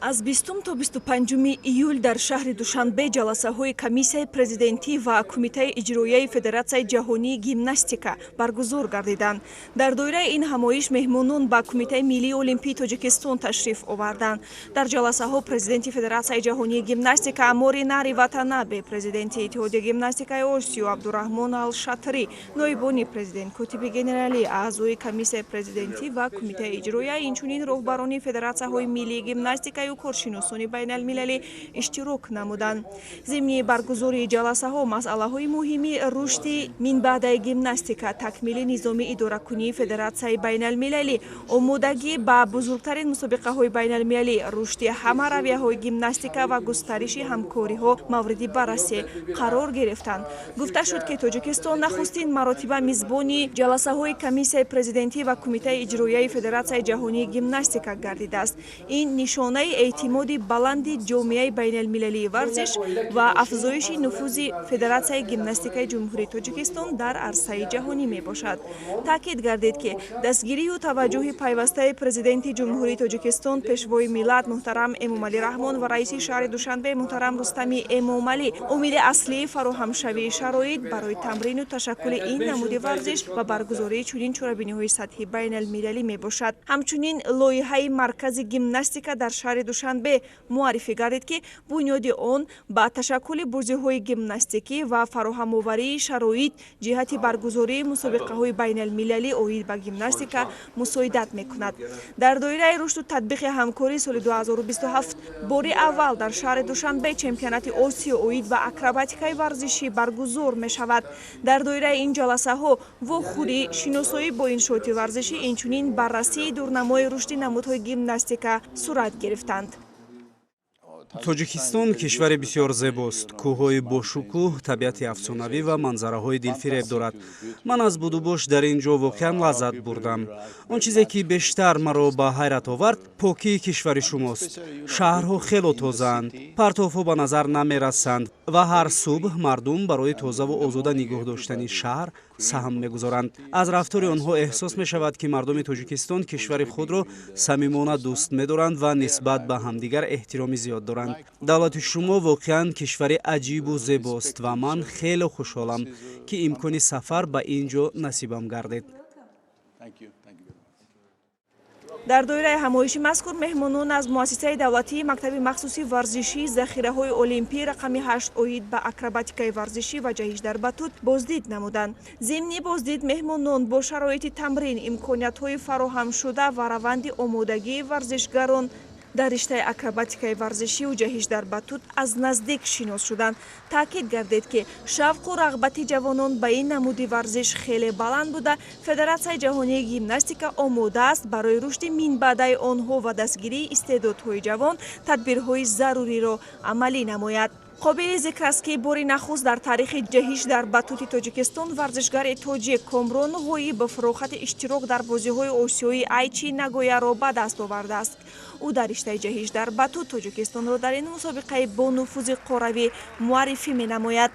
аз 20 то 25 июл дар шаҳри Душанбе ҷаласаҳои комиссияи президентӣ ва кумитаи иҷроияи Федератсияи ҷаҳонии гимнастика баргузор гардиданд. Дар доираи ин ҳамоиш меҳмонон ба Кумитаи миллии олимпии Тоҷикистон ташриф оварданд. Дар ҷаласаҳо президенти Федератсияи ҷаҳонии гимнастика Амори Нари Ватанабе, президенти Иттиҳодияи гимнастикаи Осиё Абдурахмон Ал-Шатри, ноибони президент, котиби генералӣ, аъзои комиссияи президентӣ ва кумитаи иҷроия, инчунин роҳбарони Федератсияҳои миллии гимнастика коршиносони байналмилалӣ иштирок намуданд. Зимни баргузории ҷаласаҳо масъалаҳои муҳими рушди минбаъдаи гимнастика, такмили низоми идоракунии Федератсияи байналмилалӣ, омодагӣ ба бузургтарин мусобиқаҳои байналмилалӣ, рушди ҳама равияҳои гимнастика ва густариши ҳамкориҳо мавриди баррасӣ қарор гирифтанд. Гуфта шуд, ки Тоҷикистон нахустин маротиба мизбони ҷаласаҳои комиссияи президентӣ ва кумитаи иҷроияи Федератсияи ҷаҳонии гимнастика гардидааст. Ин нишонаи эътимоди баланди ҷомеаи байналмилалии варзиш ва афзоиши нуфузи Федератсияи гимнастикаи ҷумҳурии Тоҷикистон дар арсаи ҷаҳонӣ мебошад. Таъкид гардид, ки дастгирию таваҷҷуҳи пайвастаи президенти ҷумҳурии Тоҷикистон, пешвои миллат муҳтарам Эмомалӣ Раҳмон ва раиси шаҳри Душанбе муҳтарам Рустами Эмомалӣ умиди аслии фароҳамшавии шароит барои тамрину ташаккули ин намуди варзиш ва баргузории чунин чорабиниҳои сатҳи байналмилалӣ мебошад. Ҳамчунин лоиҳаи маркази гимнастика дар шаҳри Душанбе муаррифӣ гардид, ки бунёди он ба ташаккули бурзиҳои гимнастикӣ ва фароҳамоварии шароит ҷиҳати баргузории мусобиқаҳои байналмилалӣ оид ба гимнастика мусоидат мекунад. Дар доираи рушду татбиқи ҳамкории соли 2027 бори аввал дар шаҳри Душанбе чемпионати Осиё оид ба акробатикаи варзишӣ баргузор мешавад. Дар доираи ин ҷаласаҳо вохӯрӣ, шиносоӣ бо иншооти варзишӣ, инчунин баррасии дурнамои рушди намудҳои гимнастика сурат гирифтанд. Тоҷикистон кишвари бисёр зебост. Кӯҳҳои бошукӯҳ, табиати афсонавӣ ва манзараҳои дилфиреб дорад. Ман аз будубош дар ин ҷо воқеан лаззат бурдам. Он чизе ки бештар маро ба ҳайрат овард, покии кишвари шумост. Шаҳрҳо хело тозаанд, партовҳо ба назар намерасанд ва ҳар субҳ мардум барои тозаву озода нигоҳ доштани шаҳр саҳм мегузоранд. Аз рафтори онҳо эҳсос мешавад, ки мардуми Тоҷикистон кишвари худро самимона дӯст медоранд ва нисбат ба ҳамдигар эҳтироми зиёд доранд. Давлати шумо воқеан кишвари аҷибу зебост ва ман хеле хушҳолам, ки имкони сафар ба ин ҷо насибам гардид. Дар доираи ҳамоиши мазкур меҳмонон аз муассисаи давлатии мактаби махсуси варзишӣ захираҳои олимпии рақами 8 оид ба акробатикаи варзишӣ ва ҷаҳишдарбатут боздид намуданд. Зимни боздид меҳмонон бо шароити тамрин, имкониятҳои фароҳамшуда ва раванди омодагии варзишгарон дар риштаи акробатикаи варзишиву ҷаҳишдарбатут аз наздик шинос шуданд. Таъкид гардид, ки шавқу рағбати ҷавонон ба ин намуди варзиш хеле баланд буда, Федератсияи ҷаҳонии гимнастика омода аст барои рушди минбаъдаи онҳо ва дастгирии истеъдодҳои ҷавон тадбирҳои заруриро амалӣ намояд. қобили зикр аст, ки бори нахуст дар таърихи ҷаҳишдарбатути Тоҷикистон варзишгари тоҷик Комрон Ғоибов фароғати иштирок дар бозиҳои осиёи Айчи Нагояро ба даст овардааст. ӯ дар риштаи ҷаҳишдарбатут Тоҷикистонро дар ин мусобиқаи бо нуфузи қоравӣ муаррифӣ менамояд.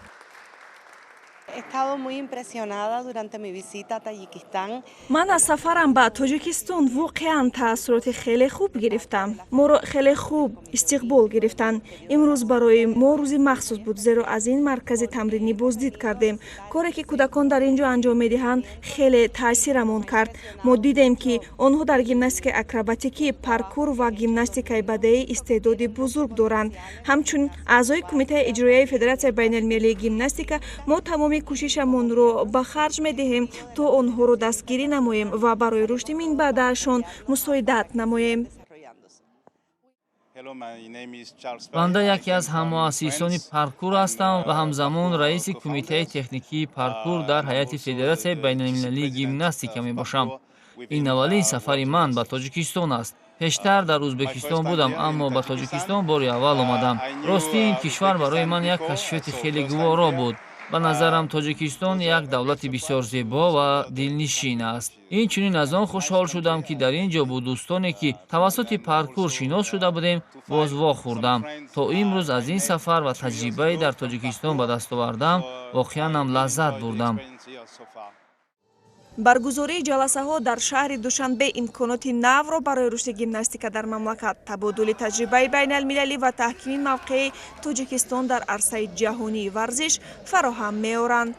Ман аз сафарам ба Тоҷикистон воқеан таассуроти хеле хуб гирифтам. Моро хеле хуб истиқбол гирифтанд. Имрӯз барои мо рӯзи махсус буд, зеро аз ин маркази тамринӣ боздид кардем. Коре ки кӯдакон дар ин ҷо анҷом медиҳанд хеле таъсирамон кард. Мо дидем, ки онҳо дар гимнастикаи акробатикӣ, паркур ва гимнастикаи бадеӣ истеъдоди бузург доранд. Ҳамчун аъзои кумитаи иҷроияи Федератсияи байналмилалии гимнастика мо тамоми кӯшишамонро ба харҷ медиҳем, то онҳоро дастгирӣ намоем ва барои рушди минбаъдаашон мусоидат намоем. банда яке аз ҳаммуассисони паркур ҳастам ва ҳамзамон раиси кумитаи техникии паркур дар ҳайати Федератсияи байналмилалии гимнастика мебошам. ин аввалин сафари ман ба Тоҷикистон аст. пештар дар Ӯзбекистон будам, аммо ба Тоҷикистон бори аввал омадам. рости ин кишвар барои ман як кашфиёти хеле гуворо буд. ба назарам Тоҷикистон як давлати бисёр зебо ва дилнишин аст. Инчунин аз он хушҳол шудам, ки дар ин ҷо бо дӯстоне, ки тавассути паркур шинос шуда будем, боз вохӯрдам. То имрӯз аз ин сафар ва таҷрибае дар Тоҷикистон ба даст овардам, воқеан ҳам лаззат бурдам. баргузории ҷаласаҳо дар шаҳри душанбе имконоти навро барои рушди гимнастика дар мамлакат, табодули таҷрибаи байналмилалӣ ва таҳкими мавқеи Тоҷикистон дар арсаи ҷаҳонии варзиш фароҳам меоранд.